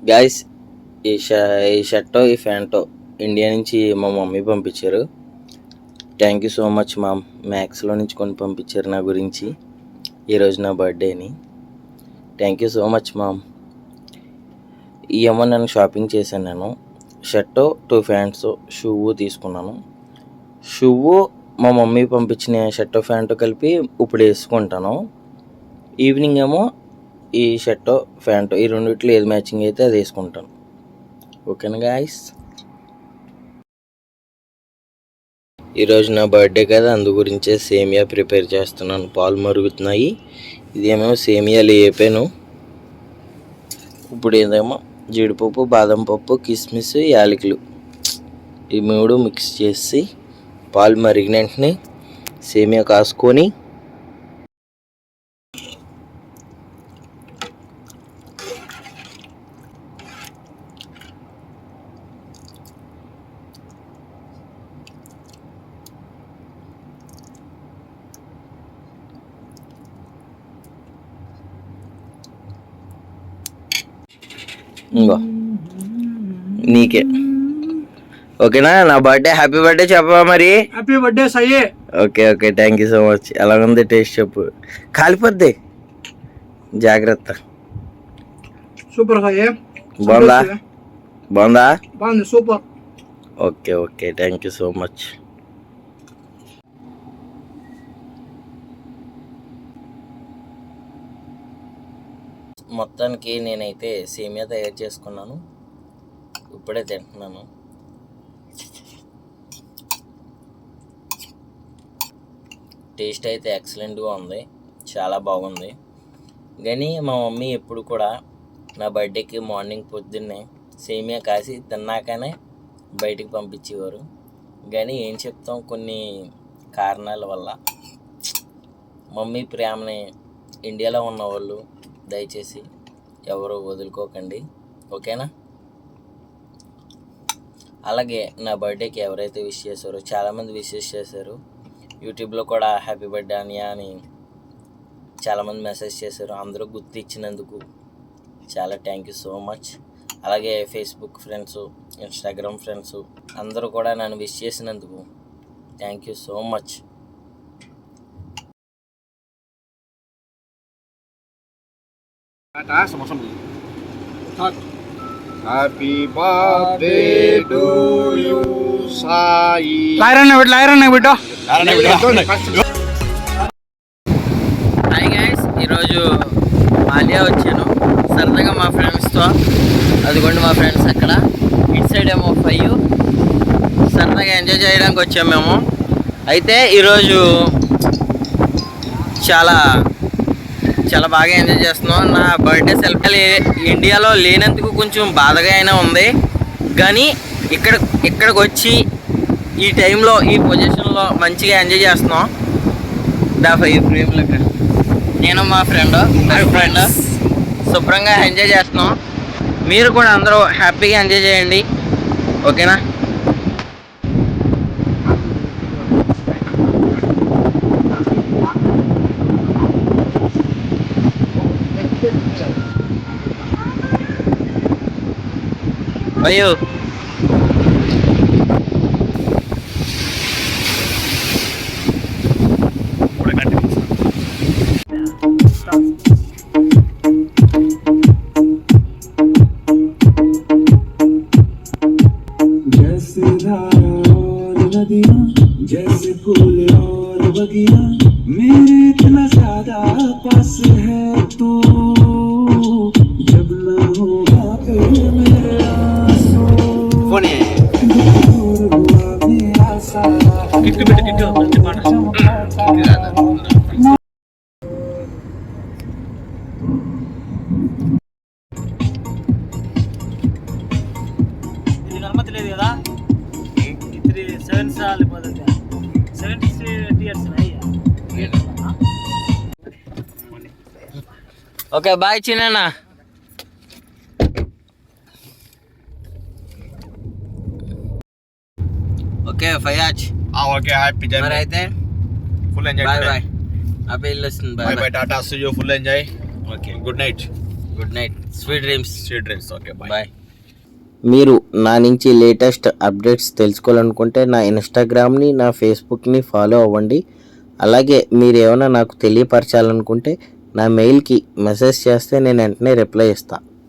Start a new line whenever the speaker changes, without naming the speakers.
Guys ఈ షర్టో ఈ ప్యాంటో India నుంచి మా మమ్మీ పంపించారు. Thank you so much mom. మ్యాక్స్లో నుంచి కొని పంపించారు నా గురించి ఈరోజు నా బర్త్డేని. Thank you so much mom. ఏమో నేను షాపింగ్ చేశాను. నేను షర్టు 2 ప్యాంట్స్ షూ తీసుకున్నాను. షూ మా మమ్మీ పంపించిన షర్టు ప్యాంటు కలిపి ఇప్పుడు వేసుకుంటాను. ఈవినింగ్ ఏమో ఈ షర్టు ప్యాంటు ఈ రెండిట్లో ఏది మ్యాచింగ్ అయితే అది వేసుకుంటాను. ఓకేనా గాయస్? ఈరోజు నా బర్త్డే కదా, అందు గురించే సేమియా ప్రిపేర్ చేస్తున్నాను. పాలు మరుగుతున్నాయి. ఇదేమో సేమియాలు వేపాను. ఇప్పుడు ఏదేమో జీడిపప్పు, బాదం పప్పు, కిస్మిస్, యాలకులు ఈ 3 మిక్స్ చేసి పాలు మరిగిన వెంటనే సేమియా కాసుకొని ఇంకో నీకే. ఓకేనా? నా బర్త్డే హ్యాపీ బర్త్డే చెప్పవా మరి?
హ్యాపీ బర్త్డే సయ్యే.
Okay okay, thank you so much. ఎలా ఉంది టేస్ట్ చెప్పు. కాలిపోద్ది, జాగ్రత్త.
సూపర్ సయ్యే.
బాగుందా? బాగుందా?
బాగుంది, super.
Okay okay, thank you so much. మొత్తానికి నేనైతే సేమియా తయారు చేసుకున్నాను. ఇప్పుడే తింటున్నాను. టేస్ట్ అయితే ఎక్సలెంట్గా ఉంది, చాలా బాగుంది. కానీ మా మమ్మీ ఎప్పుడు కూడా నా బర్త్డేకి మార్నింగ్ పొద్దున్నే సేమియా కాసి తిన్నాకనే బయటికి పంపించేవారు. కానీ ఏం చెప్తాం, కొన్ని కారణాల వల్ల మమ్మీ ప్రేమని ఇండియాలో ఉన్నవాళ్ళు దయచేసి ఎవరు వదులుకోకండి. ఓకేనా? అలాగే నా బర్త్డేకి ఎవరైతే విష్ చేశారో చాలామంది విషెస్ చేశారు. యూట్యూబ్లో కూడా హ్యాపీ బర్త్డే అనియా అని చాలామంది మెసేజ్ చేశారు. అందరూ గుర్తు ఇచ్చినందుకు చాలా థ్యాంక్ యూ సో మచ్. అలాగే ఫేస్బుక్ ఫ్రెండ్స్, ఇన్స్టాగ్రామ్ ఫ్రెండ్స్ అందరూ కూడా నన్ను విష్ చేసినందుకు thank you so much.
Happy birthday to you, Sai.
లాయరన్న బిడ్డ.
హాయ్ గైస్, ఈరోజు మాలియా వచ్చాను సరదాగా మా ఫ్రెండ్స్తో. అదిగోండి మా ఫ్రెండ్స్ అక్కడ. ఇటు సైడ్ ఏమో 5 సరదాగా ఎంజాయ్ చేయడానికి వచ్చాము మేము. అయితే ఈరోజు చాలా చాలా బాగా ఎంజాయ్ చేస్తున్నాం. నా బర్త్డే సెలబ్రేట్ ఇండియాలో లేనందుకు కొంచెం బాధగా అయినా ఉంది. కానీ ఇక్కడికి వచ్చి ఈ టైంలో ఈ పొజిషన్లో మంచిగా ఎంజాయ్ చేస్తున్నాం. ఈ ఫ్రేమ్లో నేను మా ఫ్రెండ్ శుభ్రంగా ఎంజాయ్ చేస్తున్నాం. మీరు కూడా అందరూ హ్యాపీగా ఎంజాయ్ చేయండి. ఓకేనా? అయ్యో
जैसे धारा और नदियाँ, जैसे फूल और बगिया, मेरे इतना ज्यादा पास है तू, जब न होगा फिर मेरे आंसू, दूर हुआ मेरा सारा
అనుమతి లేదు కదా. 7 సార్లు 70 ఇయర్స్ అయ్యా.
ఓకే, బాయ్ చిన్న. Okay Fayaz.
Okay, happy journey.
మరి అయితే
full enjoy.
Bye bye. Happy listen. Bye
bye. Tata, see you. Full enjoy. Okay, good night.
Good night, sweet dreams.
Sweet dreams. Okay bye.
Bye. మీరు నా నుంచి latest updates తెలుసుకోవాలనుకుంటే నా ఇన్స్టాగ్రామ్ని, నా ఫేస్బుక్ని follow అవ్వండి. అలాగే మీరు ఏమైనా నాకు తెలియపరచాలనుకుంటే నా మెయిల్కి మెసేజ్ చేస్తే నేను వెంటనే రిప్లై ఇస్తాను.